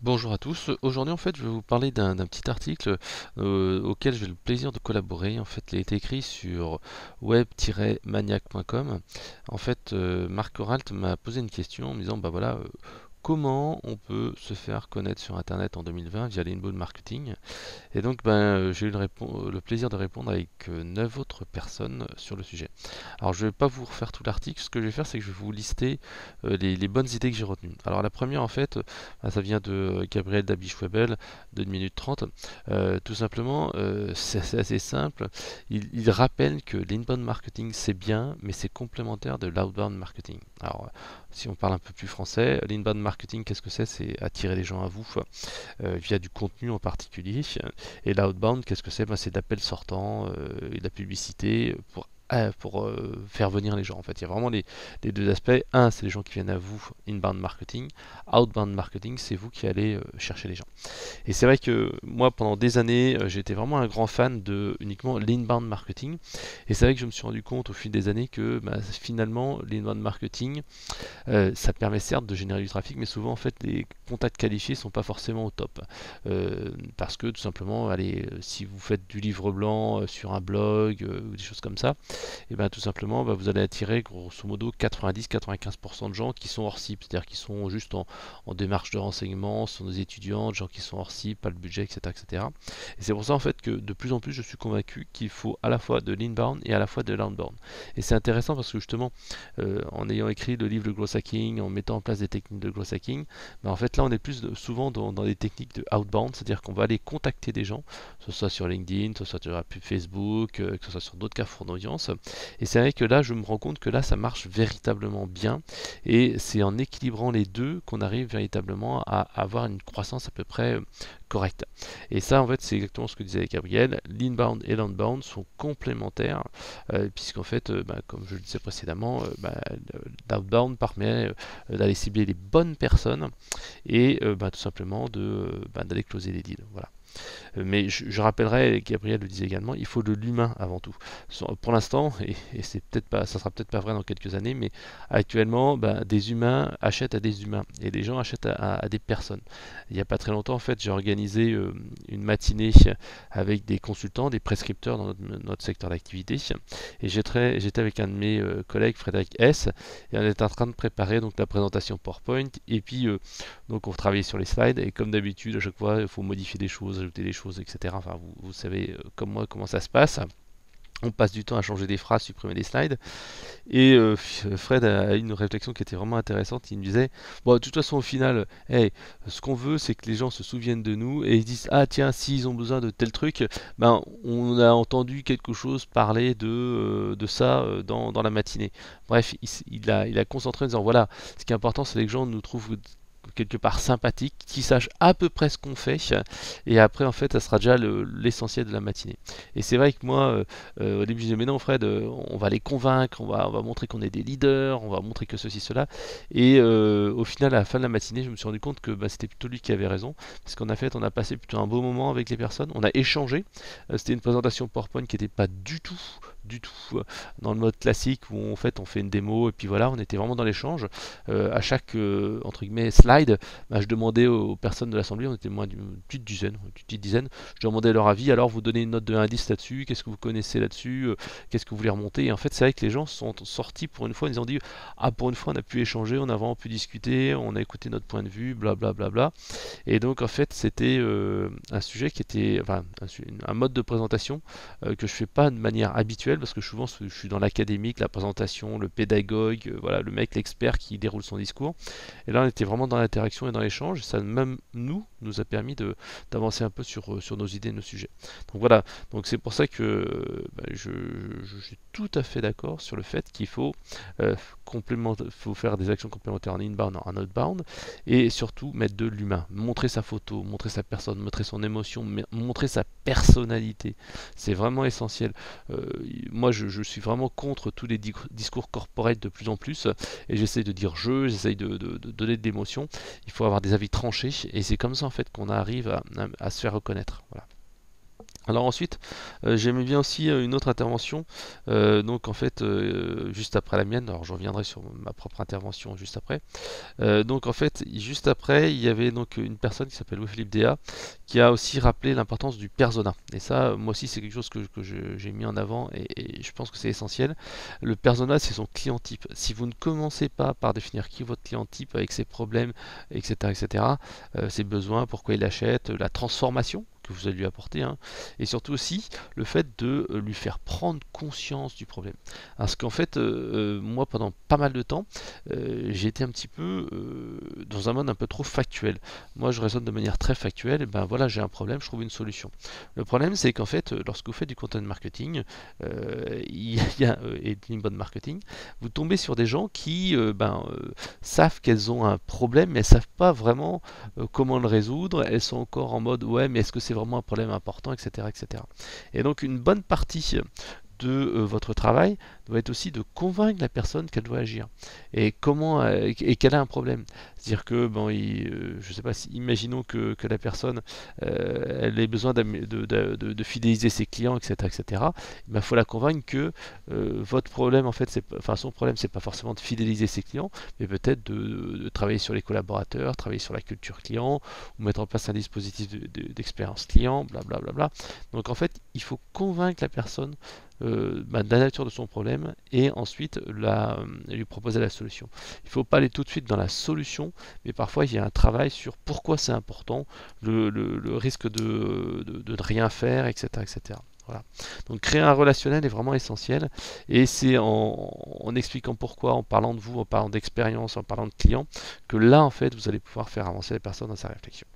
Bonjour à tous. Aujourd'hui, en fait, je vais vous parler d'un petit article auquel j'ai le plaisir de collaborer. En fait, il a été écrit sur web-maniac.com. En fait, Marc Oralt m'a posé une question en me disant, bah voilà, comment on peut se faire connaître sur Internet en 2020 via l'inbound marketing? Et donc, j'ai eu le plaisir de répondre avec 9 autres personnes sur le sujet. Alors, je ne vais pas vous refaire tout l'article. Ce que je vais faire, c'est que je vais vous lister les bonnes idées que j'ai retenues. Alors, la première, en fait, ça vient de Gabriel Dabischwebel de 1 minute 30. Tout simplement, c'est assez simple. Il rappelle que l'inbound marketing, c'est bien, mais c'est complémentaire de l'outbound marketing. Alors, si on parle un peu plus français, l'inbound marketing, qu'est-ce que c'est? C'est attirer les gens à vous via du contenu en particulier. Et l'outbound, qu'est-ce que c'est? C'est de l'appel sortant et de la publicité pour faire venir les gens. En fait, il y a vraiment les deux aspects. Un, c'est les gens qui viennent à vous, inbound marketing. Outbound marketing, c'est vous qui allez chercher les gens. Et c'est vrai que moi, pendant des années, j'étais vraiment un grand fan de uniquement l'inbound marketing. Et c'est vrai que je me suis rendu compte au fil des années que finalement, l'inbound marketing, ça permet certes de générer du trafic, mais souvent en fait les contacts qualifiés sont pas forcément au top. Parce que tout simplement, allez, si vous faites du livre blanc sur un blog ou des choses comme ça, et bien tout simplement vous allez attirer grosso modo 90-95% de gens qui sont hors cible, c'est-à-dire qui sont juste en démarche de renseignement, ce sont des étudiants, des gens qui sont hors cible, pas le budget, etc. etc. Et c'est pour ça en fait que de plus en plus je suis convaincu qu'il faut à la fois de l'inbound et à la fois de l'outbound. Et c'est intéressant parce que justement en ayant écrit le livre de growth hacking, en mettant en place des techniques de growth hacking, en fait là on est plus souvent dans des techniques de outbound, c'est-à-dire qu'on va aller contacter des gens, que ce soit sur LinkedIn, que ce soit sur la pub Facebook, que ce soit sur d'autres carrefours d'audience. Et c'est vrai que là je me rends compte que là ça marche véritablement bien, et c'est en équilibrant les deux qu'on arrive véritablement à avoir une croissance à peu près correcte. Et ça en fait c'est exactement ce que disait Gabriel, l'inbound et l'outbound sont complémentaires, puisqu'en fait, comme je le disais précédemment, l'outbound permet d'aller cibler les bonnes personnes et tout simplement d'aller closer les deals. Voilà. Mais je rappellerai, et Gabriel le disait également, il faut de l'humain avant tout. Pour l'instant, et c'est peut-être pas, ça sera peut-être pas vrai dans quelques années, mais actuellement, des humains achètent à des humains et les gens achètent à des personnes. Il n'y a pas très longtemps, en fait, j'ai organisé une matinée avec des consultants, des prescripteurs dans notre secteur d'activité, et j'étais avec un de mes collègues, Frédéric S, et on était en train de préparer donc la présentation PowerPoint, et puis donc on travaillait sur les slides, et comme d'habitude, à chaque fois, il faut modifier des choses, ajouter des choses, etc. Enfin, vous savez comme moi comment ça se passe. On passe du temps à changer des phrases, supprimer des slides. Et Fred a eu une réflexion qui était vraiment intéressante. Il me disait, bon, de toute façon, au final, hey, ce qu'on veut, c'est que les gens se souviennent de nous et ils disent, ah tiens, s'ils ont besoin de tel truc, on a entendu quelque chose parler de ça dans la matinée. Bref, il a concentré en disant, voilà, ce qui est important, c'est que les gens nous trouvent quelque part sympathique, qui sache à peu près ce qu'on fait, et après en fait ça sera déjà l'essentiel de la matinée. Et c'est vrai que moi au début je disais mais non Fred, on va les convaincre, on va montrer qu'on est des leaders, on va montrer que ceci cela, et au final à la fin de la matinée je me suis rendu compte que c'était plutôt lui qui avait raison, parce qu'en a fait on a passé plutôt un beau moment avec les personnes, on a échangé. C'était une présentation PowerPoint qui n'était pas du tout dans le mode classique où en fait on fait une démo et puis voilà, on était vraiment dans l'échange. À chaque entre guillemets slide, je demandais aux personnes de l'assemblée, on était moins d'une petite dizaine, je demandais leur avis. Alors vous donnez une note de 1 à 10 là-dessus, qu'est-ce que vous connaissez là-dessus, qu'est-ce que vous voulez remonter. Et en fait c'est vrai que les gens sont sortis pour une fois, ils ont dit ah pour une fois on a pu échanger, on a vraiment pu discuter, on a écouté notre point de vue, blablabla. Bla, bla, bla. Et donc en fait c'était un sujet qui était, enfin un mode de présentation que je fais pas de manière habituelle, parce que souvent je suis dans l'académique, la présentation, le pédagogue, voilà, le mec, l'expert qui déroule son discours. Et là, on était vraiment dans l'interaction et dans l'échange. Ça, même nous a permis d'avancer un peu sur nos idées, nos sujets. Donc voilà, donc c'est pour ça que je suis tout à fait d'accord sur le fait qu'il faut, faut faire des actions complémentaires en inbound, en outbound, et surtout mettre de l'humain. Montrer sa photo, montrer sa personne, montrer son émotion, montrer sa personnalité. C'est vraiment essentiel. Moi, je suis vraiment contre tous les discours corporels de plus en plus, et j'essaie de dire j'essaie de donner de l'émotion. Il faut avoir des avis tranchés, et c'est comme ça en fait qu'on arrive à se faire reconnaître. Voilà. Alors ensuite, j'aimais bien aussi une autre intervention, donc en fait juste après la mienne, alors je reviendrai sur ma propre intervention juste après. Donc en fait, juste après, il y avait donc une personne qui s'appelle Louis-Philippe Déa qui a aussi rappelé l'importance du persona. Et ça, moi aussi, c'est quelque chose que j'ai mis en avant et je pense que c'est essentiel. Le persona, c'est son client type. Si vous ne commencez pas par définir qui est votre client type avec ses problèmes, etc., etc., ses besoins, pourquoi il achète, la transformation que vous allez lui apporter, hein, et surtout aussi le fait de lui faire prendre conscience du problème. Parce qu'en fait, moi, pendant pas mal de temps, j'ai été un petit peu dans un mode un peu trop factuel. Moi, je raisonne de manière très factuelle. Et ben voilà, j'ai un problème, je trouve une solution. Le problème, c'est qu'en fait, lorsque vous faites du content marketing, et du inbound marketing, vous tombez sur des gens qui savent qu'elles ont un problème, mais elles savent pas vraiment comment le résoudre. Elles sont encore en mode ouais, mais est-ce que c'est vraiment un problème important, etc., etc. Et donc une bonne partie de votre travail doit être aussi de convaincre la personne qu'elle doit agir et comment et qu'elle a un problème. C'est-à-dire que bon, je sais pas, imaginons que la personne elle ait besoin de fidéliser ses clients, etc., etc. Il faut la convaincre que votre problème en fait, enfin son problème, c'est pas forcément de fidéliser ses clients, mais peut-être de travailler sur les collaborateurs, travailler sur la culture client, ou mettre en place un dispositif d'expérience client, blablabla. Bla, bla, bla. Donc en fait, il faut convaincre la personne de la nature de son problème et ensuite lui proposer la solution. Il ne faut pas aller tout de suite dans la solution, mais parfois il y a un travail sur pourquoi c'est important, le risque de ne rien faire, etc. etc. Voilà. Donc créer un relationnel est vraiment essentiel et c'est en expliquant pourquoi, en parlant de vous, en parlant d'expérience, en parlant de clients, que là en fait vous allez pouvoir faire avancer la personne dans sa réflexion.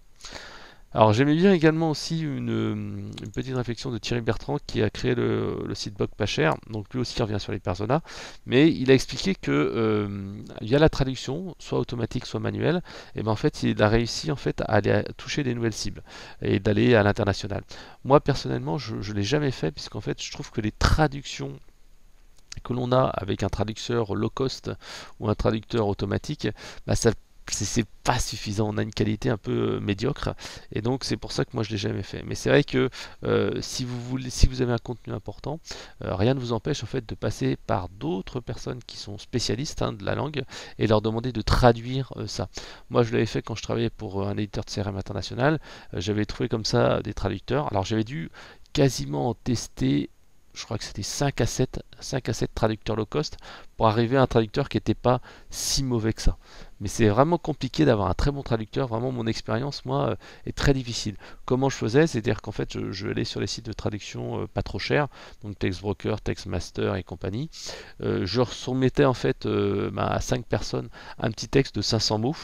Alors j'aimais bien également aussi une petite réflexion de Thierry Bertrand qui a créé le site Blog Pas Cher. Donc lui aussi il revient sur les personas, mais il a expliqué que via la traduction, soit automatique, soit manuelle, et ben en fait il a réussi en fait à aller toucher des nouvelles cibles et d'aller à l'international. Moi personnellement je ne l'ai jamais fait puisqu'en fait je trouve que les traductions que l'on a avec un traducteur low cost ou un traducteur automatique, bah, ça c'est pas suffisant, on a une qualité un peu médiocre et donc c'est pour ça que moi je l'ai jamais fait. Mais c'est vrai que si vous avez un contenu important, rien ne vous empêche en fait de passer par d'autres personnes qui sont spécialistes de la langue et leur demander de traduire ça. Moi je l'avais fait quand je travaillais pour un éditeur de CRM international, j'avais trouvé comme ça des traducteurs. Alors j'avais dû quasiment en tester, je crois que c'était 5 à 7 traducteurs low cost pour arriver à un traducteur qui n'était pas si mauvais que ça. Mais c'est vraiment compliqué d'avoir un très bon traducteur. Vraiment, mon expérience, moi, est très difficile. Comment je faisais? C'est-à-dire qu'en fait, je allais sur les sites de traduction pas trop chers, donc Textbroker, Textmaster et compagnie. Je soumettais en fait à 5 personnes un petit texte de 500 mots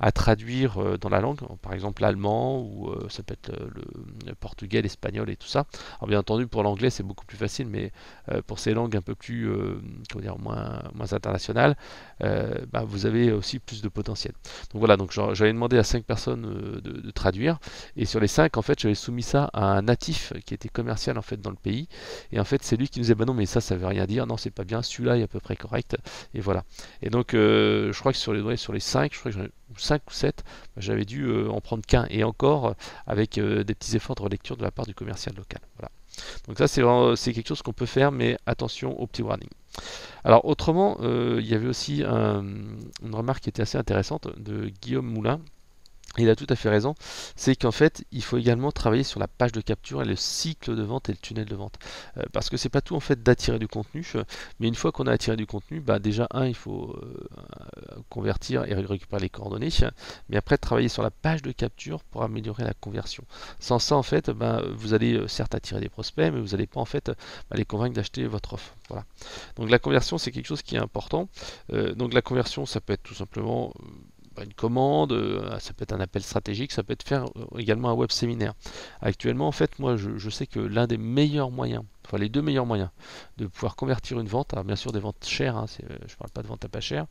à traduire dans la langue, par exemple l'allemand ou ça peut être le portugais, l'espagnol et tout ça. Alors bien entendu, pour l'anglais, c'est beaucoup plus facile, mais pour ces langues un peu plus, comment dire, moins internationales, vous avez aussi plus de potentiel. Donc voilà, donc j'avais demandé à 5 personnes de traduire, et sur les 5, en fait, j'avais soumis ça à un natif qui était commercial en fait dans le pays, et en fait, c'est lui qui nous disait, bah non, mais ça veut rien dire, non, c'est pas bien, celui-là est à peu près correct, et voilà. Et donc, je crois que sur les 5, je crois que 5 ou 7, j'avais dû en prendre qu'un, et encore avec des petits efforts de relecture de la part du commercial local. Voilà. Donc ça, c'est quelque chose qu'on peut faire, mais attention au petit warning. Alors autrement, il y avait aussi une remarque qui était assez intéressante de Guillaume Moulin. Il a tout à fait raison, c'est qu'en fait, il faut également travailler sur la page de capture et le cycle de vente et le tunnel de vente. Parce que c'est pas tout en fait d'attirer du contenu, mais une fois qu'on a attiré du contenu, déjà il faut convertir et récupérer les coordonnées, mais après travailler sur la page de capture pour améliorer la conversion. Sans ça en fait, vous allez certes attirer des prospects, mais vous n'allez pas en fait les convaincre d'acheter votre offre. Voilà. Donc la conversion c'est quelque chose qui est important. Donc la conversion ça peut être tout simplement une commande, ça peut être un appel stratégique, ça peut être faire également un web séminaire. Actuellement, en fait, moi, je sais que l'un des meilleurs moyens, enfin les deux meilleurs moyens de pouvoir convertir une vente, alors bien sûr des ventes chères, je ne parle pas de vente à pas cher,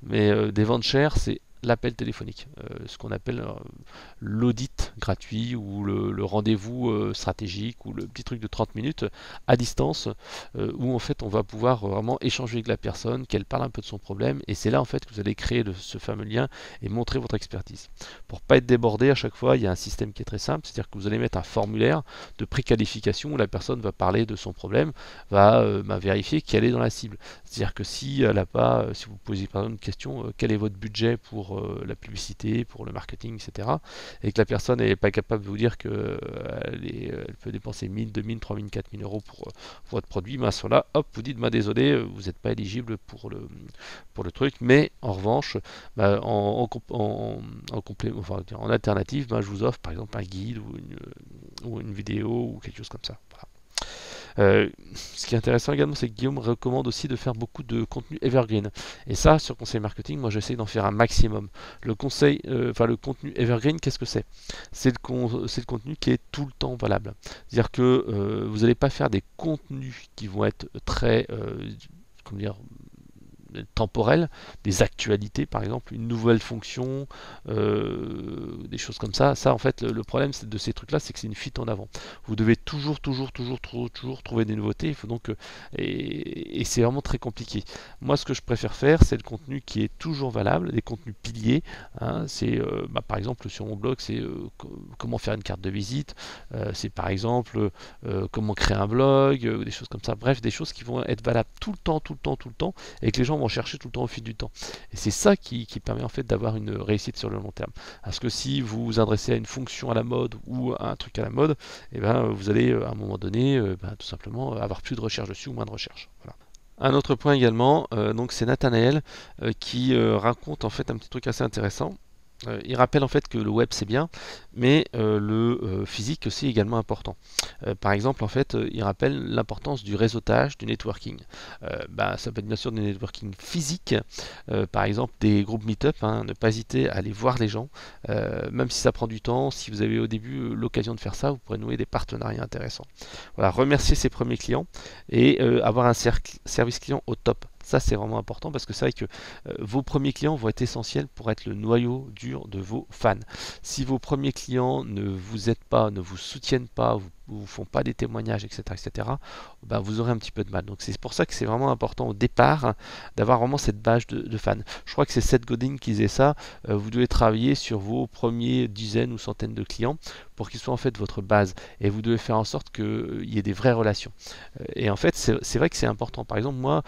mais des ventes chères, c'est l'appel téléphonique, ce qu'on appelle l'audit gratuit ou le rendez-vous stratégique ou le petit truc de 30 minutes à distance où en fait on va pouvoir vraiment échanger avec la personne, qu'elle parle un peu de son problème et c'est là en fait que vous allez créer ce fameux lien et montrer votre expertise. Pour pas être débordé à chaque fois, il y a un système qui est très simple, c'est-à-dire que vous allez mettre un formulaire de préqualification où la personne va parler de son problème, va vérifier qu'elle est dans la cible. C'est-à-dire que si elle a pas, si vous posez par exemple une question, quel est votre budget pour la publicité, pour le marketing, etc., et que la personne n'est pas capable de vous dire qu'elle elle peut dépenser 1000, 2000, 3000, 4000 euros pour votre produit, mais à ce moment-là, hop, vous dites, désolé, vous n'êtes pas éligible pour le truc, mais en revanche, en alternative, je vous offre par exemple un guide ou une vidéo ou quelque chose comme ça. Voilà. Ce qui est intéressant également, c'est que Guillaume recommande aussi de faire beaucoup de contenu evergreen. Et ça, sur conseil marketing, moi j'essaie d'en faire un maximum. Le contenu evergreen, qu'est-ce que c'est? C'est le contenu qui est tout le temps valable. C'est-à-dire que vous n'allez pas faire des contenus qui vont être très, comment dire, temporelles, des actualités par exemple, une nouvelle fonction, des choses comme ça. Ça en fait le problème de ces trucs là c'est que c'est une fuite en avant. Vous devez toujours trouver des nouveautés, il faut donc et c'est vraiment très compliqué. Moi ce que je préfère faire c'est le contenu qui est toujours valable, des contenus piliers, hein. C'est par exemple sur mon blog c'est comment faire une carte de visite, c'est par exemple comment créer un blog, des choses comme ça, bref des choses qui vont être valables tout le temps et que les gens vont chercher tout le temps au fil du temps. Et c'est ça qui permet en fait d'avoir une réussite sur le long terme. Parce que si vous vous adressez à une fonction à la mode ou à un truc à la mode, et vous allez à un moment donné tout simplement avoir plus de recherche dessus ou moins de recherche. Voilà. Un autre point également, donc c'est Nathanaël qui raconte en fait un petit truc assez intéressant. Il rappelle en fait que le web c'est bien, mais le physique aussi est également important. Par exemple, en fait, il rappelle l'importance du réseautage, du networking. Ça peut être bien sûr du networking physique, par exemple des groupes meet-up, hein, ne pas hésiter à aller voir les gens, même si ça prend du temps. Si vous avez au début l'occasion de faire ça, vous pourrez nouer des partenariats intéressants. Voilà, remercier ses premiers clients et avoir un service client au top. Ça, c'est vraiment important parce que c'est vrai que vos premiers clients vont être essentiels pour être le noyau dur de vos fans. Si vos premiers clients ne vous aident pas, ne vous soutiennent pas, vous font pas des témoignages, etc., vous aurez un petit peu de mal. Donc c'est pour ça que c'est vraiment important au départ d'avoir vraiment cette base de fans. Je crois que c'est Seth Godin qui disait ça. Vous devez travailler sur vos premiers dizaines ou centaines de clients pour qu'ils soient en fait votre base. Et vous devez faire en sorte qu'il y ait des vraies relations. Et en fait, c'est vrai que c'est important. Par exemple, moi,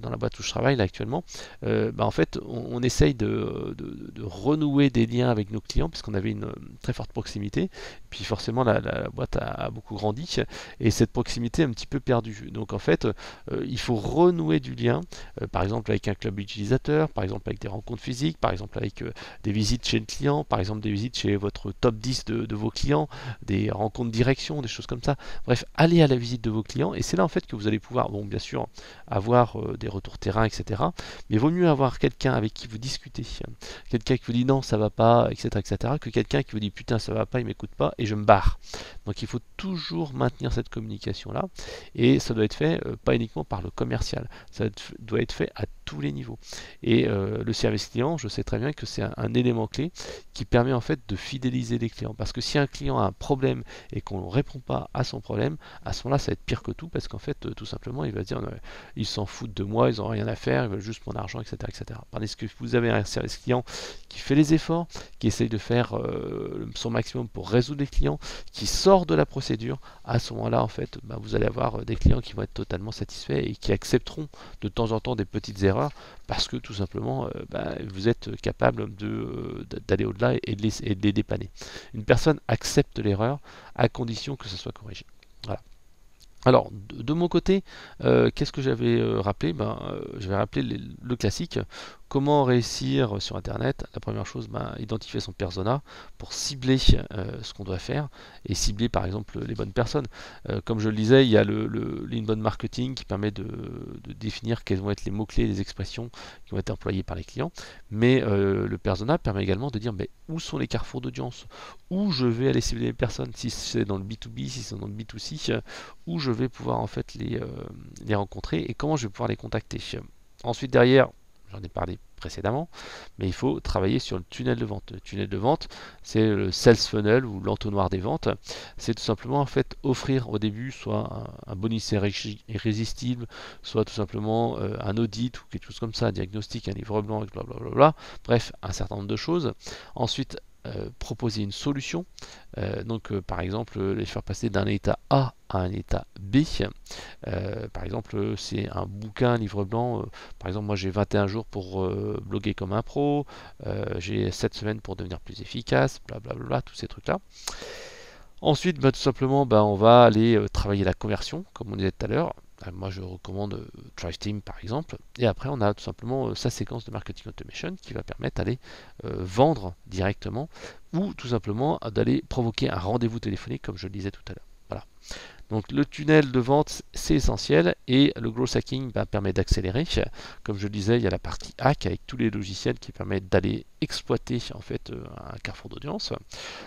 dans la boîte où je travaille là actuellement, en fait, on essaye de renouer des liens avec nos clients puisqu'on avait une très forte proximité. Puis forcément, la boîte a beaucoup grandi et cette proximité est un petit peu perdue. Donc en fait, il faut renouer du lien, par exemple avec un club utilisateur, par exemple avec des rencontres physiques, par exemple avec des visites chez le client, par exemple des visites chez votre top 10 de vos clients, des rencontres direction, des choses comme ça. Bref, allez à la visite de vos clients et c'est là en fait que vous allez pouvoir, bon bien sûr, avoir des retours terrain, etc. Mais il vaut mieux avoir quelqu'un avec qui vous discutez, quelqu'un qui vous dit non ça va pas, etc., que quelqu'un qui vous dit putain ça va pas, il m'écoute pas et je me barre. Donc il faut toujours maintenir cette communication là et ça doit être fait pas uniquement par le commercial, ça doit être fait à tous les niveaux. Et le service client, je sais très bien que c'est un élément clé qui permet en fait de fidéliser les clients. Parce que si un client a un problème et qu'on ne répond pas à son problème, à ce moment-là, ça va être pire que tout parce qu'en fait, tout simplement, il va se dire ils s'en foutent de moi, ils n'ont rien à faire, ils veulent juste mon argent, etc. Tandis que vous avez un service client qui fait les efforts, qui essaye de faire son maximum pour résoudre les clients, qui sort de la procédure, à ce moment-là, en fait, vous allez avoir des clients qui vont être totalement satisfaits et qui accepteront de temps en temps des petites erreurs parce que tout simplement vous êtes capable d'aller au-delà et de les dépanner. Une personne accepte l'erreur à condition que ce soit corrigé. Voilà. Alors, de mon côté, qu'est-ce que j'avais rappelé? J'avais rappelé le classique. Comment réussir sur Internet? La première chose, identifier son persona pour cibler ce qu'on doit faire et cibler par exemple les bonnes personnes. Comme je le disais, il y a l'inbound marketing qui permet de définir quels vont être les mots-clés, les expressions qui vont être employées par les clients. Mais le persona permet également de dire où sont les carrefours d'audience, où je vais aller cibler les personnes, si c'est dans le B2B, si c'est dans le B2C, où je vais pouvoir en fait les rencontrer et comment je vais pouvoir les contacter. Ensuite derrière, j'en ai parlé précédemment, mais il faut travailler sur le tunnel de vente. Le tunnel de vente, c'est le sales funnel ou l'entonnoir des ventes. C'est tout simplement en fait offrir au début soit un bonus irrésistible, soit tout simplement un audit ou quelque chose comme ça, un diagnostic, un livre blanc, blablabla. Bref, un certain nombre de choses. Ensuite, proposer une solution, par exemple les faire passer d'un état A à un état B. Par exemple, c'est un bouquin, un livre blanc. Par exemple, moi j'ai 21 jours pour bloguer comme un pro, j'ai 7 semaines pour devenir plus efficace, blablabla, tous ces trucs-là. Ensuite, tout simplement, on va aller travailler la conversion, comme on disait tout à l'heure. Moi, je recommande ThriveTeam par exemple. Et après, on a tout simplement sa séquence de marketing automation qui va permettre d'aller vendre directement ou tout simplement d'aller provoquer un rendez-vous téléphonique, comme je le disais tout à l'heure. Voilà. Donc le tunnel de vente, c'est essentiel et le growth hacking permet d'accélérer. Comme je le disais, il y a la partie hack avec tous les logiciels qui permettent d'aller exploiter en fait un carrefour d'audience,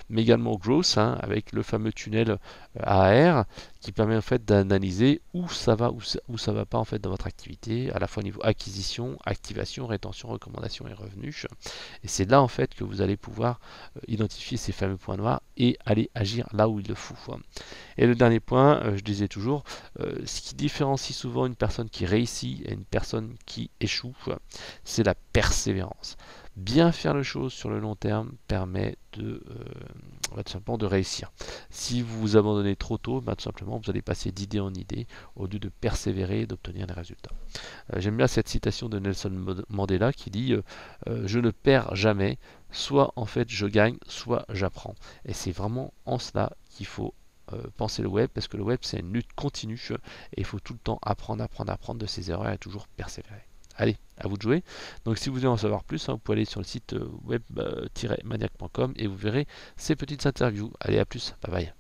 mais également growth avec le fameux tunnel AR qui permet en fait d'analyser où ça va, où ça va pas en fait dans votre activité, à la fois au niveau acquisition, activation, rétention, recommandation et revenus. Et c'est là en fait que vous allez pouvoir identifier ces fameux points noirs et aller agir là où il le faut. Et le dernier point, je disais toujours, ce qui différencie souvent une personne qui réussit et une personne qui échoue, c'est la persévérance. Bien faire les choses sur le long terme permet tout simplement de réussir. Si vous vous abandonnez trop tôt, tout simplement vous allez passer d'idée en idée au lieu de persévérer et d'obtenir des résultats. J'aime bien cette citation de Nelson Mandela qui dit je ne perds jamais, soit en fait je gagne, soit j'apprends. Et c'est vraiment en cela qu'il faut penser le web, parce que le web c'est une lutte continue et il faut tout le temps apprendre de ses erreurs et toujours persévérer. Allez, à vous de jouer. Donc si vous voulez en savoir plus, vous pouvez aller sur le site web-maniac.com et vous verrez ces petites interviews. Allez, à plus, bye bye.